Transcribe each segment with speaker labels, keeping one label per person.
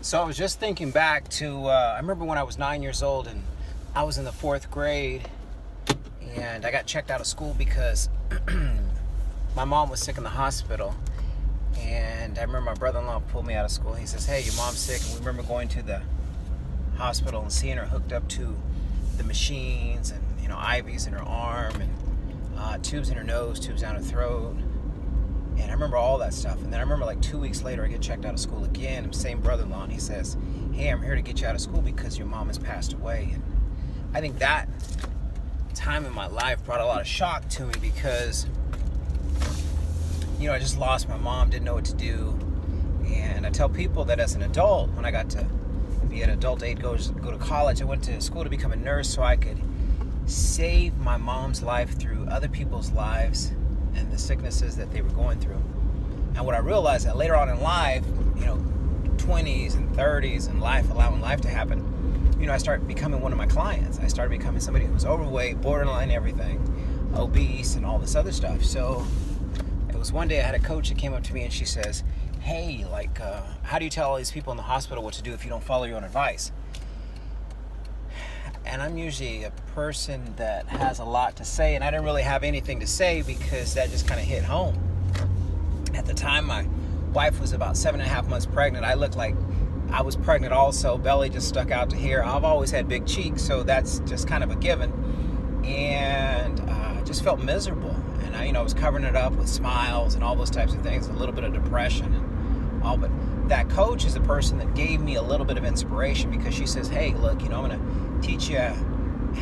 Speaker 1: So I was just thinking back to, I remember when I was 9 years old and I was in the fourth grade and I got checked out of school because my mom was sick in the hospital. And I remember my brother-in-law pulled me out of school. He says, "Hey, your mom's sick." And we remember going to the hospital and seeing her hooked up to the machines and, IVs in her arm and tubes in her nose, tubes down her throat. And I remember all that stuff. And then I remember like 2 weeks later, I get checked out of school again. Same brother-in-law, and he says, "Hey, I'm here to get you out of school because your mom has passed away." And I think that time in my life brought a lot of shock to me because, I just lost my mom, didn't know what to do. And I tell people that as an adult, when I got to be an adult age, go to college, I went to school to become a nurse so I could save my mom's life through other people's lives and the sicknesses that they were going through. And what I realized that later on in life, 20s and 30s and allowing life to happen, I started becoming one of my clients. I started becoming somebody who was overweight, borderline everything, obese, and all this other stuff. So it was one day I had a coach that came up to me and she says, "Hey, how do you tell all these people in the hospital what to do if you don't follow your own advice?" And I'm usually a person that has a lot to say, and I didn't really have anything to say because that just kind of hit home. At the time, my wife was about 7.5 months pregnant. I looked like I was pregnant also. Belly just stuck out to here. I've always had big cheeks, so that's just kind of a given. And I just felt miserable. And I was covering it up with smiles and all those types of things, a little bit of depression and all. But that coach is the person that gave me a little bit of inspiration because she says, "Hey, look, I'm going to teach you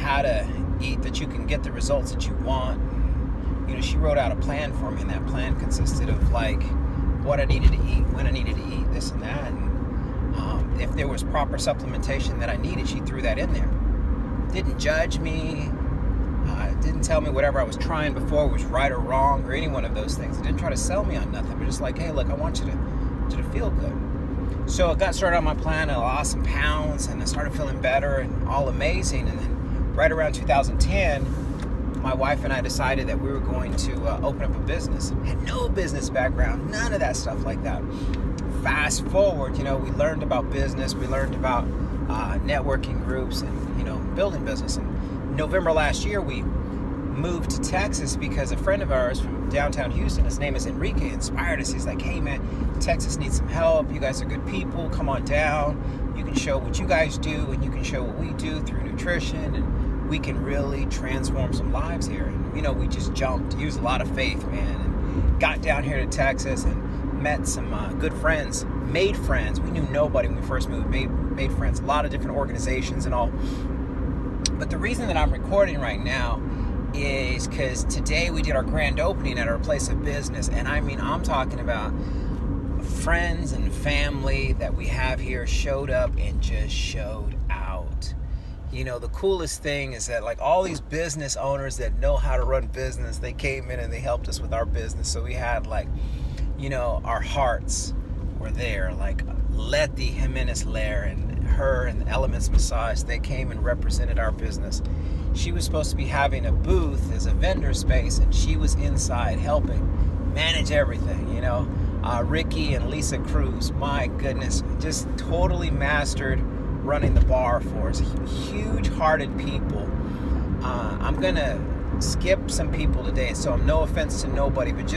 Speaker 1: how to eat that you can get the results that you want." She wrote out a plan for me, and that plan consisted of what I needed to eat, when I needed to eat, this and that. And if there was proper supplementation that I needed, she threw that in there. Didn't judge me. Didn't tell me whatever I was trying before was right or wrong or any one of those things. It didn't try to sell me on nothing, but just like, "Hey, look, I want you to feel good." So I got started on my plan, and I lost some pounds, and I started feeling better and all amazing. And then right around 2010, my wife and I decided that we were going to open up a business. Had no business background, none of that stuff like that. Fast forward, we learned about business, we learned about networking groups and, building business. And November last year, we moved to Texas because a friend of ours from downtown Houston, his name is Enrique, inspired us. He's like, "Hey man, Texas needs some help. You guys are good people. Come on down. You can show what you guys do and you can show what we do through nutrition, and we can really transform some lives here." And we just jumped, used a lot of faith, man, and got down here to Texas and met some good friends, made friends. We knew nobody when we first moved, made friends, a lot of different organizations and all. But the reason that I'm recording right now is because today we did our grand opening at our place of business. And I'm talking about friends and family that we have here showed up and just showed out. The coolest thing is that all these business owners that know how to run business, they came in and they helped us with our business. So we had our hearts were there, Letty Jimenez Lair and her and Elements Massage. They came and represented our business. She was supposed to be having a booth as a vendor space, and she was inside helping manage everything. Ricky and Lisa Cruz, my goodness, just totally mastered running the bar for us. Huge-hearted people. I'm gonna skip some people today, so no offense to nobody, but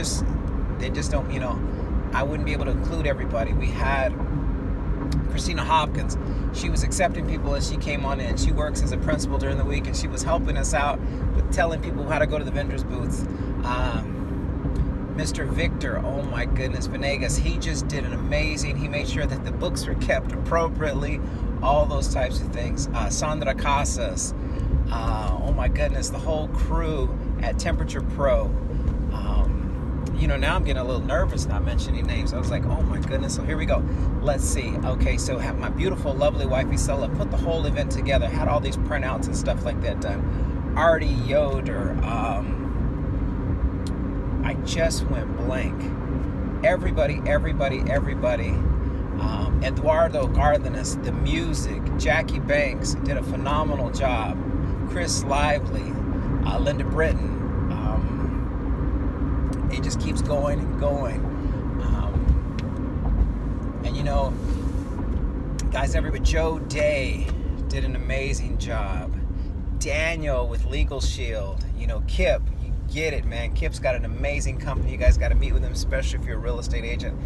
Speaker 1: they just don't, I wouldn't be able to include everybody. We had Christina Hopkins. She was accepting people as she came on in. She works as a principal during the week, and she was helping us out with telling people how to go to the vendors' booths. Mr. Victor, oh my goodness, Venegas, he just did an amazing. He made sure that the books were kept appropriately, all those types of things. Sandra Casas, oh my goodness, the whole crew at Temperature Pro. Now I'm getting a little nervous not mentioning names. I was like, oh my goodness. So here we go. Let's see. Okay, so have my beautiful, lovely wife, Isela, put the whole event together, had all these printouts and stuff like that done. Artie Yoder. I just went blank. Everybody. Eduardo Cardenas, the music. Jackie Banks did a phenomenal job. Chris Lively, Linda Britton. It just keeps going and going. Guys, everybody, Joe Day did an amazing job. Daniel with Legal Shield. You know, Kip, you get it, man. Kip's got an amazing company. You guys got to meet with him, especially if you're a real estate agent.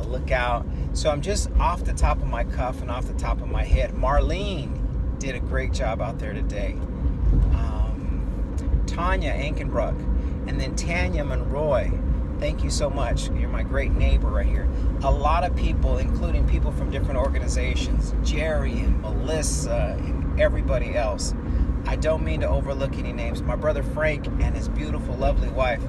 Speaker 1: Look out. So I'm just off the top of my cuff and off the top of my head. Marlene did a great job out there today. Tanya Ankenbrook, and then Tanya Monroy. Thank you so much. You're my great neighbor right here. A lot of people, including people from different organizations, Jerry and Melissa and everybody else. I don't mean to overlook any names. My brother Frank and his beautiful, lovely wife,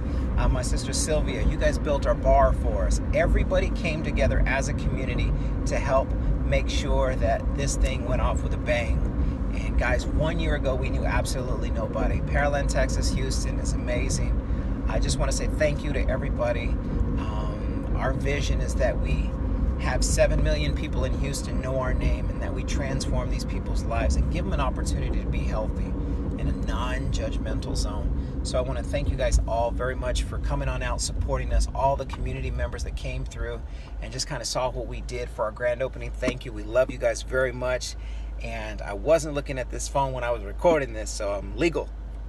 Speaker 1: my sister Sylvia, you guys built our bar for us. Everybody came together as a community to help make sure that this thing went off with a bang. And guys, 1 year ago, we knew absolutely nobody. Pearland, Texas, Houston is amazing. I just want to say thank you to everybody. Our vision is that we have 7 million people in Houston know our name, and that we transform these people's lives and give them an opportunity to be healthy in a non-judgmental zone. So I want to thank you guys all very much for coming on out, supporting us, all the community members that came through and just kind of saw what we did for our grand opening. Thank you. We love you guys very much. And I wasn't looking at this phone when I was recording this, so I'm legal.